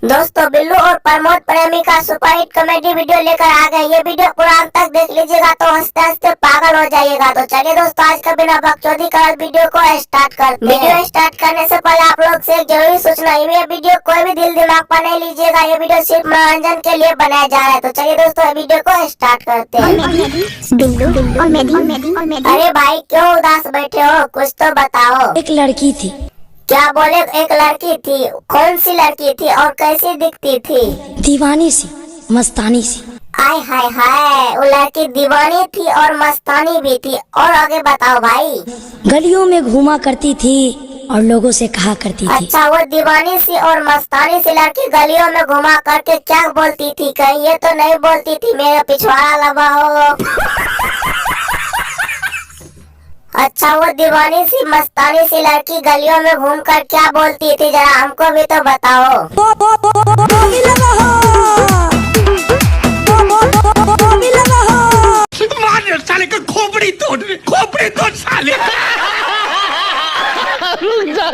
दोस्तों बिल्लू और प्रमोद प्रेमी का सुपरहिट कॉमेडी वीडियो लेकर आ गए। ये वीडियो पूरा अंत तक देख लीजिएगा तो हंसते हंसते पागल हो जाइएगा। तो चलिए दोस्तों आज का बिना बकचोदी कर वीडियो को स्टार्ट करते हैं। वीडियो स्टार्ट करने से पहले आप लोग से एक जरूरी सूचना, ये वीडियो कोई भी दिल दिमाग पर नहीं लीजिएगा। ये वीडियो सिर्फ मनोरंजन के लिए बनाया जा रहा है। तो चलिए दोस्तों वीडियो को स्टार्ट करते हैं। अरे भाई क्यों उदास बैठे हो, कुछ तो बताओ। एक लड़की थी। क्या बोले? एक लड़की थी? कौन सी लड़की थी और कैसी दिखती थी? दीवानी सी, मस्तानी सी। आय हाय हाय, वो लड़की दीवानी थी और मस्तानी भी थी। और आगे बताओ भाई। गलियों में घूमा करती थी और लोगों से कहा करती थी। अच्छा, वो दीवानी सी और मस्तानी सी लड़की गलियों में घुमा करके क्या बोलती थी? कहीं ये तो नहीं बोलती थी मेरा पिछवाड़ा लगा हो? अच्छा, वो दीवानी सी मस्तानी सी लड़की गलियों में घूमकर क्या बोलती थी, जरा हमको भी तो बताओ। मार साले का खोपड़ी तोड़ साले। रुक जा